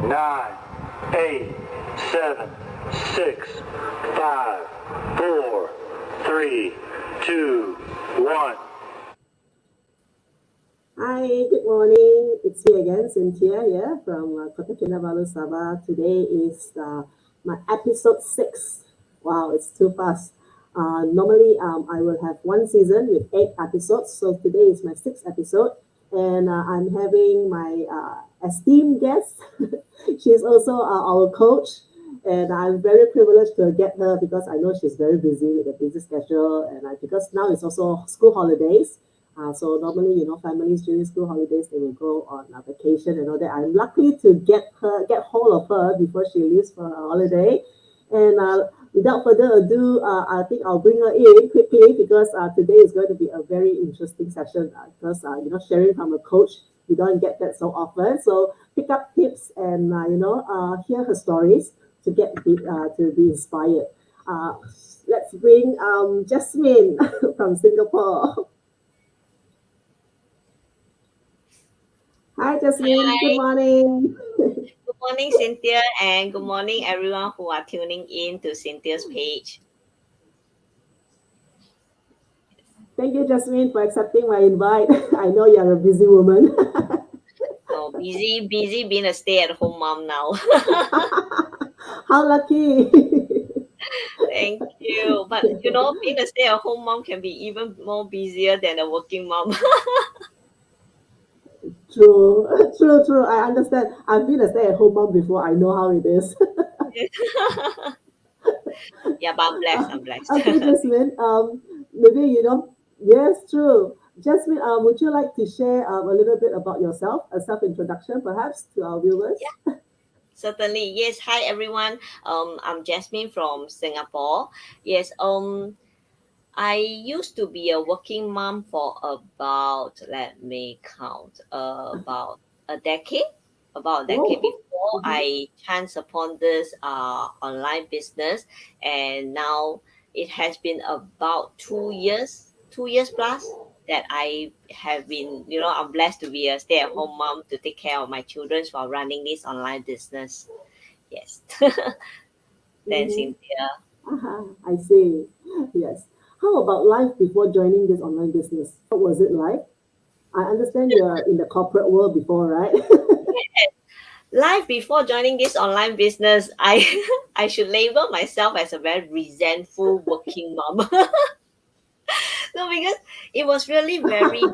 9, 8, 7, 6, 5, 4, 3, 2, 1. Hi, good morning. It's me again, Cynthia here from Kota Kinabalu, Sabah. Today is my episode 6. Wow, it's too fast. Normally, I will have one season with 8 episodes. So today is my 6th episode. And I'm having my esteemed guest. She's also our coach. And I'm very privileged to get her because I know she's very busy with a busy schedule. And because now it's also school holidays. So normally, families during school holidays, they will go on a vacation and all that. I'm lucky to get hold of her before she leaves for a holiday. And without further ado, I think I'll bring her in quickly because today is going to be a very interesting session. Because sharing from a coach, you don't get that so often. So pick up tips and hear her stories to be inspired. Uh, let's bring Jasmine from Singapore. Hi, Jasmine. Good Hi, morning. good morning, Cynthia, and good morning, everyone who are tuning in to Cynthia's page. Thank you, Jasmine, for accepting my invite. I know you're a busy woman. Oh, busy being a stay-at-home mom now. How lucky. Thank you. But being a stay-at-home mom can be even more busier than a working mom. True, true. I understand. I've been a stay-at-home mom before. I know how it is. Yeah, but I'm blessed. I'm blessed. Okay, Jasmine. Maybe Yes, true. Jasmine, would you like to share a little bit about yourself, a self-introduction, perhaps, to our viewers? Certainly. Yes. Hi, everyone. I'm Jasmine from Singapore. Yes. I used to be a working mom for about, let me count, about a decade. About a decade Oh. before Mhm. I chanced upon this online business, and now it has been about 2 years, 2 years plus that I have been, I'm blessed to be a stay-at-home mom to take care of my children while running this online business. Yes. Thanks, Mhm. Cynthia. I see. Yes. How about life before joining this online business? What was it like? I understand you're in the corporate world before, right? Life before joining this online business, I I should label myself as a very resentful working mom. No, because it was really very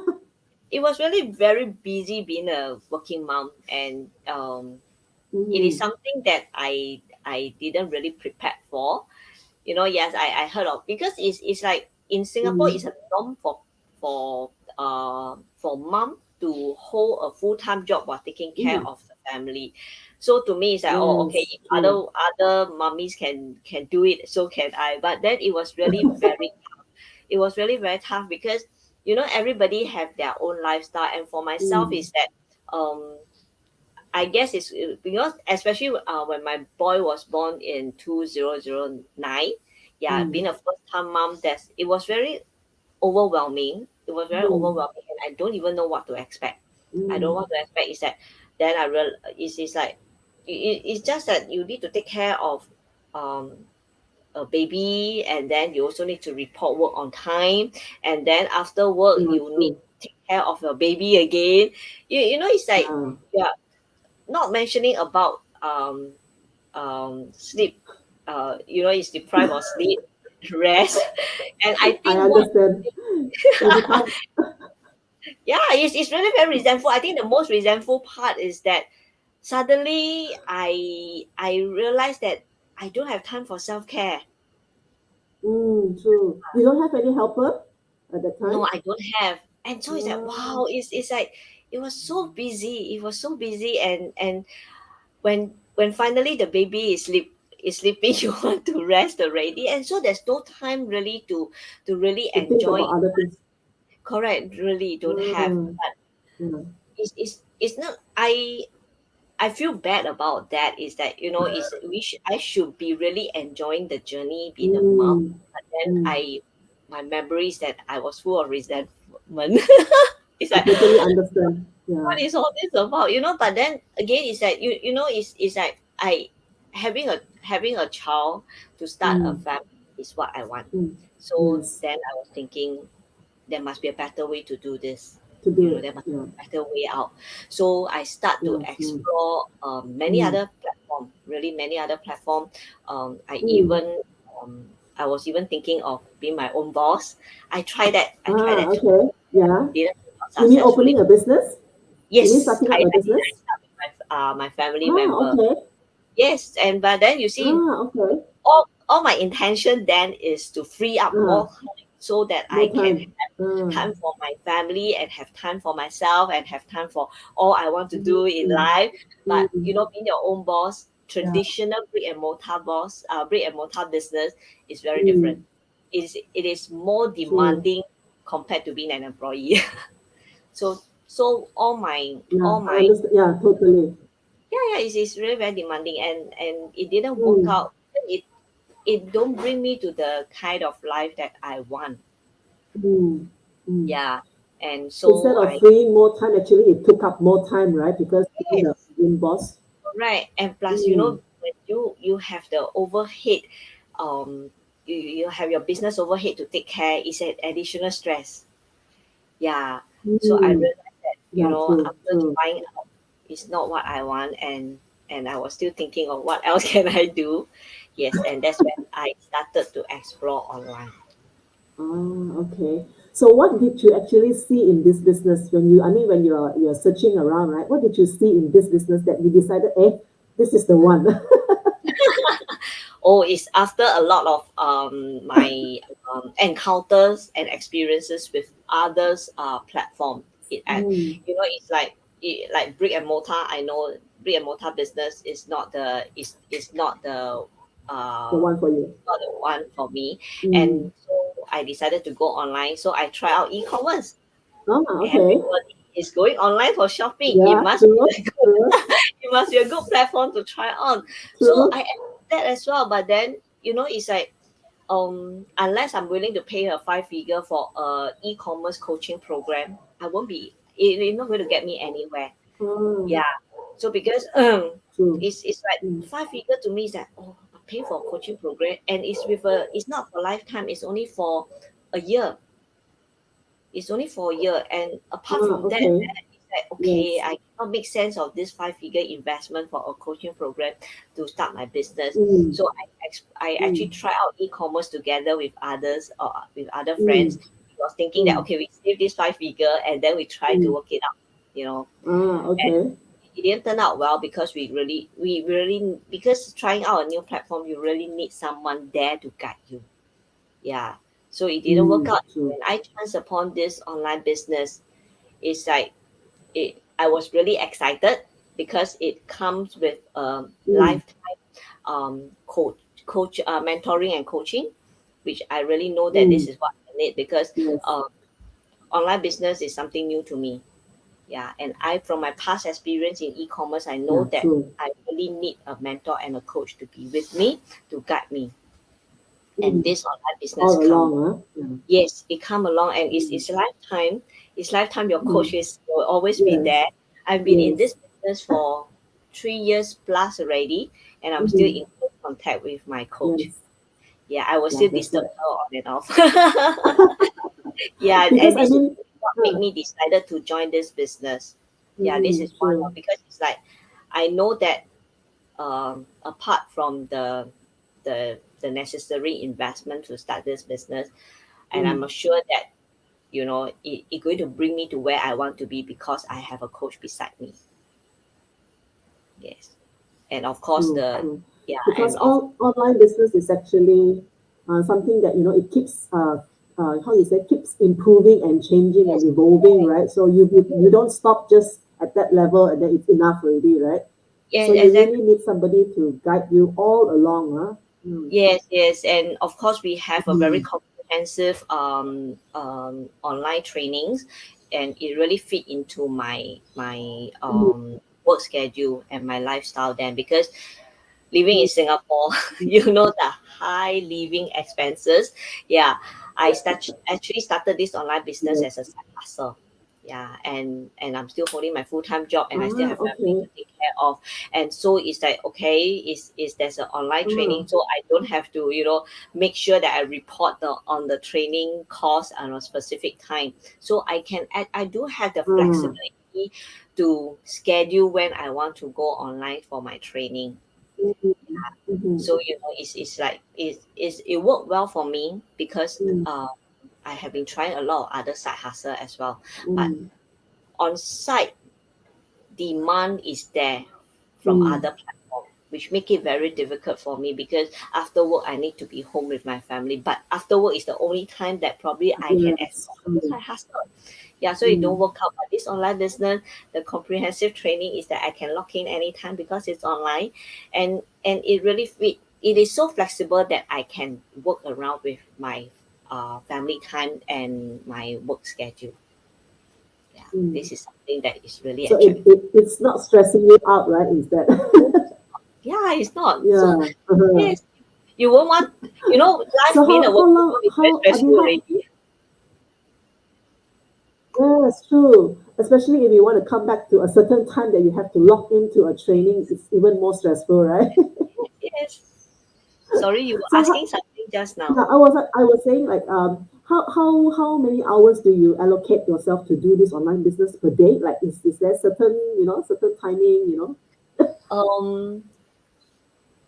it was really very busy being a working mom, and it is Mm, something that I didn't really prepare for. Yes, I heard of, because it's like in Singapore mm, it's a norm for mom to hold a full-time job while taking care mm. of the family. So to me it's like, oh, okay, Yes, if true. other mummies can do it, so can I. But then it was really very tough, because everybody have their own lifestyle, and for myself Mm, is that I guess it's because, especially when my boy was born in 2009. Yeah, mm, being a first time mom, it was very overwhelming. It was very mm, overwhelming, and I don't even know what to expect. I don't know mm. what to expect. Is that then I real it's like it's just that you need to take care of um a baby, and then you also need to report work on time, and then after work Yeah, you need true. to take care of your baby again. It's like, Yeah, yeah, not mentioning about sleep. It's deprived of sleep, rest. And I I think what understand. You become, yeah, it's really very resentful. I think the most resentful part is that suddenly I realized that I don't have time for self-care. true. You don't have any helper at that No, time? I don't have. And so it's like, Ah, wow, it's like it was so busy. It was so busy, and when finally the baby is sleeping, you want to rest already. And so there's no time really to really to think enjoy. about other things. Correct, really don't have. Mm, But yeah. it's not, I feel bad about that, is that I should be really enjoying the journey being a mom, Mm, but then mm. my memories that I was full of resentment. It's I like, totally understand. what is all this about? But then again, it's like it's like I having a child to start a Mm, family is what I want. mm. So Yes, then I was thinking there must be a better way to do this. to do it. There must Yeah, be a better way out. So I start to yeah, true. explore many Mm, other platform, really many other platform. I mm. even I was even thinking of being my own boss. I tried that. I tried Ah, that too. okay. Yeah. Didn't work out You mean successfully. opening a business? You mean Yes, starting up I a did. I business? start with my family Ah, member. okay. Yes, and but then you see, Ah, okay. all my intention then is to free up Ah, more time so that I more can time. have Ah, time for my family and have time for myself and have time for all I want to do in mm, life. But mm. being your own boss, Yeah. traditional brick and mortar business is very different. Mm, It is more true. demanding compared to being an employee. So all my Yeah, all I my understand. Yeah, totally. yeah, it's really very demanding, and it didn't work Mm, out. It don't bring me to the kind of life that I want. mm, mm. Yeah, and Instead so of I freeing more time, actually, it took up more time, right? Because being the yes, in boss. right, and plus Mm, when you have the overhead, um, you have your business overhead to take care. It's an additional stress. Yeah, so I mm. realized that Yeah, true, after true. trying out, it's not what I want, and I was still thinking of what else can I do. Yes, and that's when I started to explore online. Ah, okay. So what did you actually see in this business when I mean, when you're searching around, right? What did you see in this business that you decided, this is the one? Oh, it's after a lot of my encounters and experiences with others platform. Mm, It's like brick and mortar. I know brick and mortar business is not the the one for you. not the one for me, Mm. and so I decided to go online. So I try out e-commerce. Ah, okay. Everybody is going online for shopping. It Yeah, must be true, a good, true, it must be a good platform to try on. So true. I added that as well. But then it's like unless I'm willing to pay a 5 figure for a e-commerce coaching program, I won't be. It's not going to get me anywhere. Ah, Yeah. So because true. it's like Mm. 5 figure to me is that I pay for a coaching program and it's not for lifetime. It's only for a year. It's only for a year, and apart Ah, from that, okay. it's like okay, Yes. I cannot make sense of this 5 figure investment for a coaching program to start my business. Mm, So I actually mm, try out e-commerce together with others or with other friends. mm, I was thinking that mm, okay, we save this 5 figure and then we try to mm. work it out, you know. Ah, And okay. it didn't turn out well because we really because trying out a new platform, you really need someone there to guide you. Yeah. So it didn't work Mm, out. true. When I chanced upon this online business, it's like I was really excited because it comes with Mm, lifetime coach mentoring and coaching, which I really know that this mm. is what I need because Yes. uh, online business is something new to me. Yeah, and I from my past experience in e-commerce, I know Yeah, that true. I really need a mentor and a coach to be with me to guide me. And Mm. this online business All come. along, huh? Yeah. Yes, it come along and it's, Mm, it's lifetime. It's lifetime. Your mm. coach will always be Yes. there. I've been in Yes. this business for 3 years plus already, and I'm still Mm. in close contact with my coach. Yes. Yeah, I will Yeah, still that's disturb right. her on and off. Yeah, Because and I this is mean, what made me decided to join this business. Yeah, this is one true. of because it's like I know that apart from the necessary investment to start this business, and Mm, I'm sure that it's going to bring me to where I want to be because I have a coach beside me. Yes, and of course true, the true. yeah, Because and of online business is actually something that it keeps how you say keeps improving and changing and yes, evolving, right, right? So you don't stop just at that level and then it's enough already, right? yes, So you exactly. really need somebody to guide you all along, huh? Mm. Yes, and of course we have a very Mm. comprehensive online trainings, and it really fit into my Mm. work schedule and my lifestyle then because living in Singapore, you know the high living expenses. Yeah, actually started this online business Yes. as a side hustle. Yeah, and I'm still holding my full-time job, and I still have family Okay. to take care of. And so it's like, okay, is there's an online training, Ah, so I don't have to, make sure that I report on the training course on a specific time. So I do have the ah. flexibility to schedule when I want to go online for my training. Mhm, mhm, So it's like it worked well for me because mm, I have been trying a lot of other side hustle as well. But mm, on site demand is there from mm. other platforms, which make it very difficult for me because after work I need to be home with my family. But after work is the only time that probably I can Yes, explore other true. side hustle. Yeah, so it don't Mm, work out. But this online business, the comprehensive training is that I can log in anytime because it's online, and it really fit. It is so flexible that I can work around with my family time and my work schedule. Yeah, mm. this is something that is really So attractive. it's not stressing you out, right? Instead. Yeah, it's not. So Yeah. Uh-huh. yes, you won't want, So life being a how working long mom is very how I stressful mean how already. yeah, it's true. Especially if you want to come back to a certain time that you have to log into a training, it's even more stressful, right? Yes. Sorry, you were So asking something just now. yeah, I was saying like how many hours do you allocate yourself to do this online business per day? Like is there certain certain timing, Um,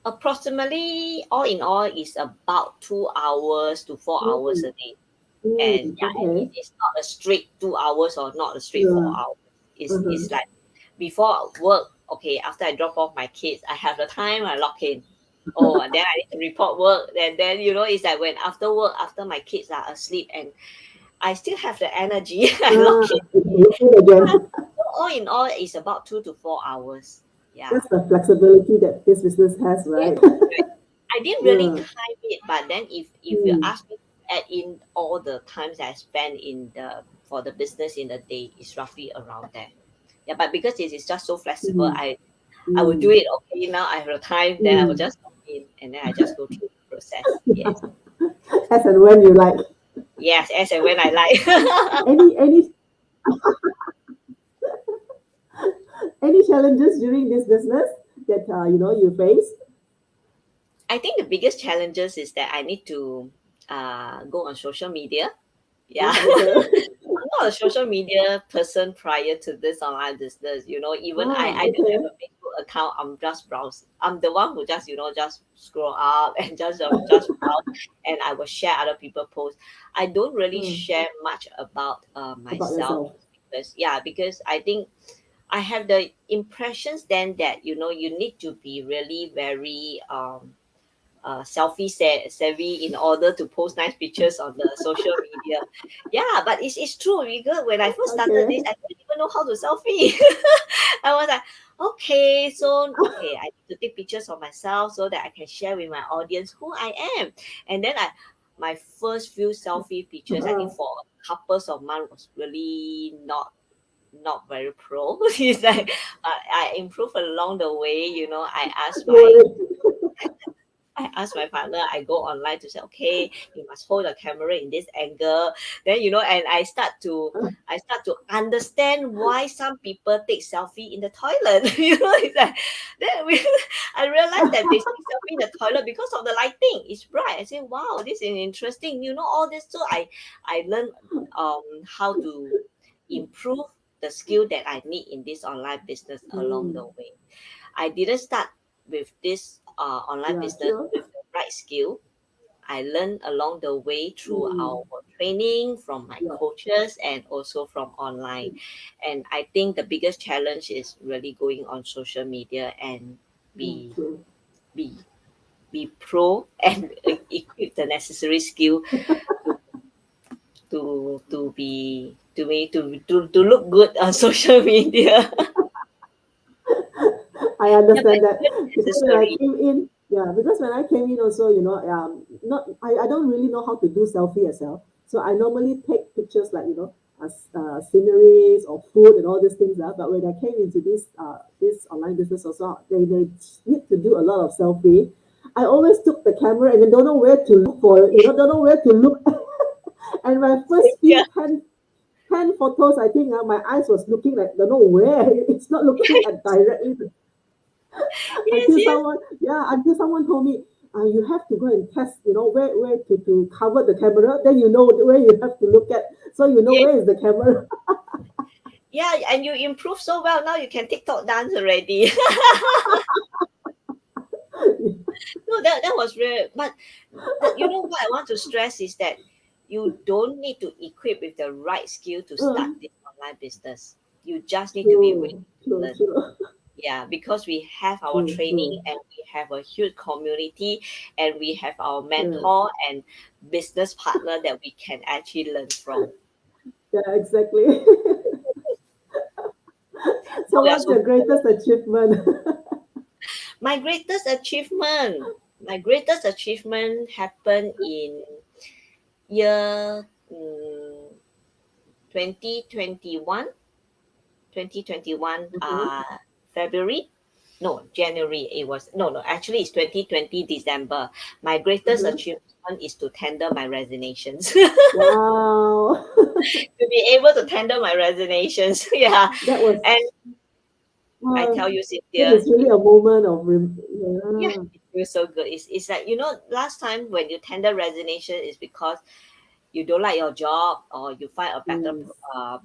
Approximately all in all is about 2 hours to 4 hours Mm, a day. And mm, yeah, and it okay. is not a straight 2 hours or not a straight four Yeah. hours. It's Uh-huh. like before work, okay, after I drop off my kids, I have the time, I log in. Oh, and then I need to report work. And then, it's like when after work, after my kids are asleep and I still have the energy, I log Ah, in. log in again. So all in all, it's about 2 to 4 hours. Yeah. That's the flexibility that this business has, Yes, right? correct. I didn't really Yeah. time it, but then if you Mm, ask me to add in all the times that I spend in the for the business in a day, it's roughly around there. Yeah, but because it is just so flexible, mm, I will do mm, it. Okay, now I have the time, then I will mm. just log in and then I just go through the process. Yes, As and when you like. yes, as and when I like. Any any challenges during this business that you face? I think the biggest challenges is that I need to go on social media. Yeah. Ah, okay. I'm not a social media person prior to this online business. Even Ah, I don't okay. have a Facebook account. I'm just browse. I'm the one who just just scroll up and just browse, and I will share other people posts. I don't really Hmm. share much about About myself yourself. because I think I have the impressions then that you need to be really very selfie savvy in order to post nice pictures on the social media. Yeah, but it's true because when I first started this, Okay. I didn't even know how to selfie. I was like, okay, I need to take pictures of myself so that I can share with my audience who I am. And then my first few selfie pictures, I think Ah, for couples of months was really not very pro. It's like I improved along the way. I asked my worried. I asked my partner, I go online to say, okay, you must hold the camera in this angle. Then, and I start to understand why some people take selfie in the toilet. It's like then I realized that they take selfie in the toilet because of the lighting. It's bright. I say, wow, this is interesting. All this. So I learned how to improve the skill that I need in this online business along Mm, the way. I didn't start with this online yeah, business sure. with the right skill. I learned along the way through Mm, our training from my yeah. coaches and also from online. And I think the biggest challenge is really going on social media and Yeah, be true. be be pro and equip the necessary skill to to look good on social media. I Yeah, but understand it's that really because when I necessary. came in, yeah, because when I came in also, not I don't really know how to do selfie as well. So I normally take pictures like sceneries or food and all these things. But when I came into this online business also, they need to do a lot of selfie. I always took the camera and then don't know where to look for, don't know where to look. And my first Yeah. few 10 10 photos, I think my eyes was looking like, don't know where. It's not looking at directly Yes, until yes, someone told me, you have to go and test, where to cover the camera, then you know where you have to look at, so you know yes. where is the camera. Yeah, and you improve so well. Now you can TikTok dance already. No, that was real. But you know what I want to stress is that you don't need to equip with the right skill to start this online business. You just need to be willing True, to true, learn. true, Yeah, because we have our true, training true. and we have a huge community and we have our Yeah, mentor and business partner that we can actually learn from. yeah, exactly. Now So we are what's so your good at greatest it. achievement? My greatest achievement. My greatest achievement happened in year 2021 2021 February. No, January. It was no, actually it's 2020 December. My greatest Mhm. achievement is to tender my resignations. Wow. To be able to tender my resignations. Yeah. That was, And I wow, tell you, that Cynthia, is really a moment of, yeah, yeah. it feels so good. It's like, last time when you tender resignation is because you don't like your job or you find a Yes,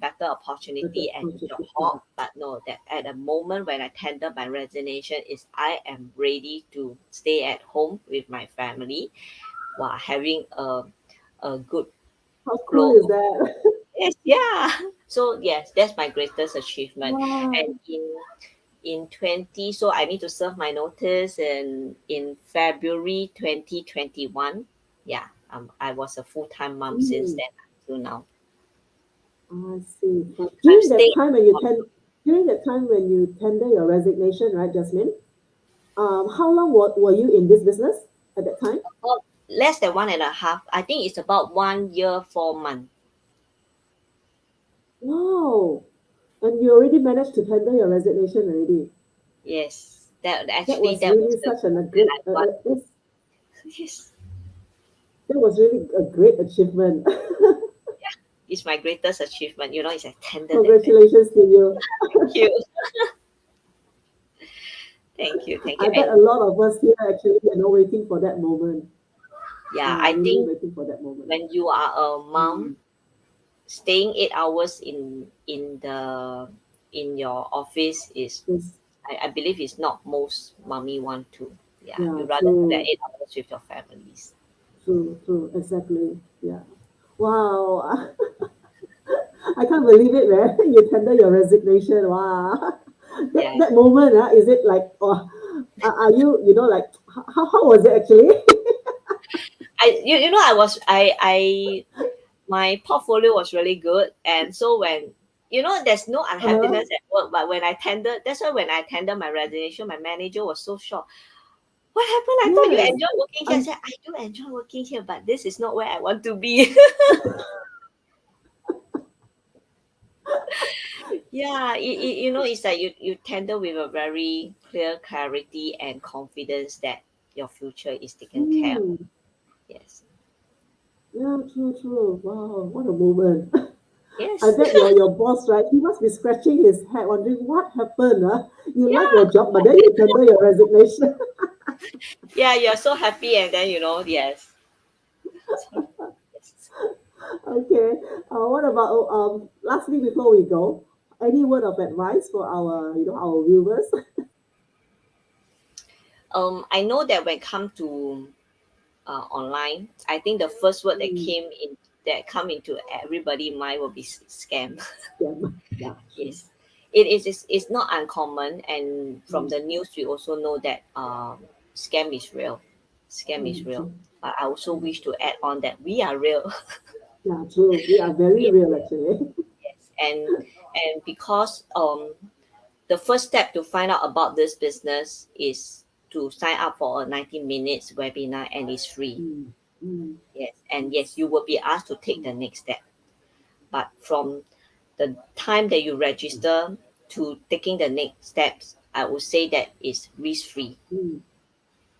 better that's a opportunity and you job contribution. hop. But no, that at the moment when I tender my resignation is I am ready to stay at home with my family while having a good How cool flow is of that? yes, yeah. So yes, that's my greatest achievement. Wow. And in 20, so I need to serve my notice in February 2021. Yeah, I was a full-time mom since Mm, then until now. I see. I'm During that staying. time when you during that time when you tender your resignation, right, Jasmine? How long were you in this business at that time? About less than 1.5. I think it's about 1 year, 4 months. Wow. And you already managed to tender your resignation already. Yes, that That actually was that was really the such a goal that great, I want. Yes, that was really a great achievement. yeah, it's my greatest achievement. It's a tender that man. Congratulations to you. Thank you, thank you. I bet And a lot of us here actually, waiting for that moment. yeah, Yeah, I really think waiting for that moment. when you are a mom, Mm. staying 8 hours in your office is Yes. I believe is not most mommy want to. Yeah, Yeah, you rather have that true, 8 hours with your families. true, true. Exactly. Yeah. Wow. I can't believe it, man. You tender your resignation. Wow. That Yeah, that moment, is it like, oh, are you, like, how was it actually? I was I my portfolio was really good, and so when there's no Uh-huh. unhappiness at work, but when I tender, that's why when I tender my resignation, my manager was so shocked. What happened? I thought you Yes. enjoy working here. I I'm, said I do enjoy working here, but this is not where I want to be. Yeah, it's like you tender with a very clear clarity and confidence that your future is taken care of. mm, Yes. yeah, true, true. Wow, what a moment. I Yes. bet your boss, right? He must be scratching his head, wondering what happened. You like Yeah. your job, but then you tender your resignation. Yeah, you're so happy and then yes. So, yes. Okay. What about lastly before we go, any word of advice for our viewers? I know that when come to online, I think the first word Mm, that come into everybody mind will be scam. scam. Yeah, true. Yes, it's not uncommon, and from Mm, the news we also know that scam is real. Scam is real. true. But I also Mm, wish to add on that we are real. yeah, true. We are very We are real real. actually. Yes, and because the first step to find out about this business is to sign up for a 90 minutes webinar, and it's free. Mm, mm, Yes, and yes, you will be asked to take the next step. But from the time that you register to taking the next steps, I would say that is risk free. mm,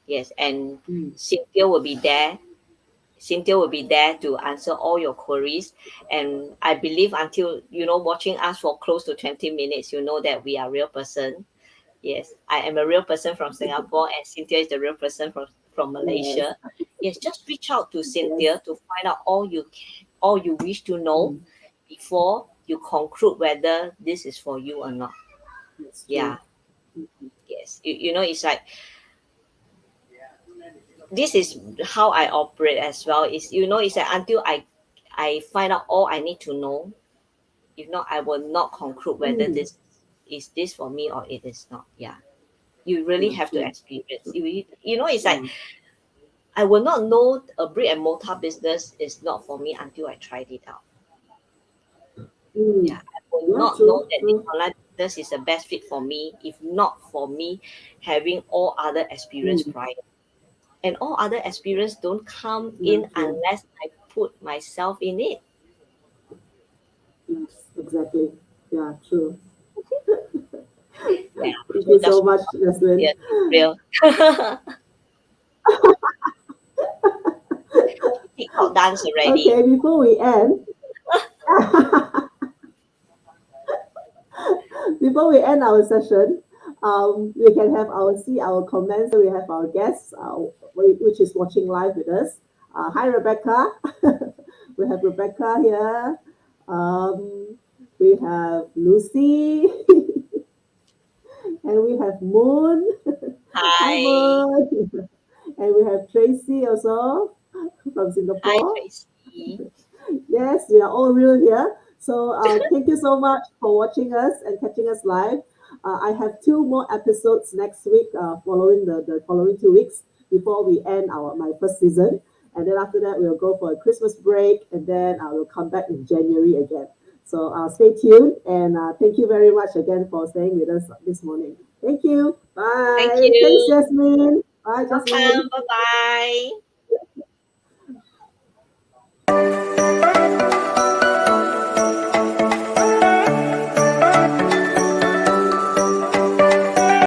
Yes, and mm, Cynthia will be there. Cynthia will be there to answer all your queries. And I believe until, watching us for close to 20 minutes, you know that we are real person. Yes, I am a real person from Singapore, and Cynthia is the real person from Yes. Malaysia. Yes, just reach out to Yes. Cynthia to find out all you wish to know Mm, before you conclude whether this is for you or not. that's true. Yeah, yes. It's like this is how I operate as well. It's like until I find out all I need to know. If not, I will not conclude whether Mm, this for me or it is not. Yeah, you really yeah, have to true. experience. It's like Yeah. I will not know a brick and mortar business is not for me until I tried it out. Mm, Yeah, I will yeah, not know true, that this true. online business is the best fit for me if not for me having all other experience Mm, prior. And all other experience don't come yeah, in true. unless I put myself in it. Yes, exactly. Yeah, true. Yeah, Thank so you so just much, Jasmine. yeah, real. TikTok dance already. Okay, before we end, before we end our session, we can have our comments. We have our guests, which is watching live with us. Hi, Rebecca. We have Rebecca here. We have Lucy, and we have Moon. Hi, Hi. Moon. And we have Tracy also from Hi, Singapore. Tracy. Yes, we are all real here. So thank you so much for watching us and catching us live. I have two more episodes next week, following the following 2 weeks before we end my first season. And then after that, we'll go for a Christmas break, and then I will come back in January again. So stay tuned, and thank you very much again for staying with us this morning. Thank you. Thank Bye. Thanks, you. Jasmine. Bye, Jasmine. Welcome. Bye bye.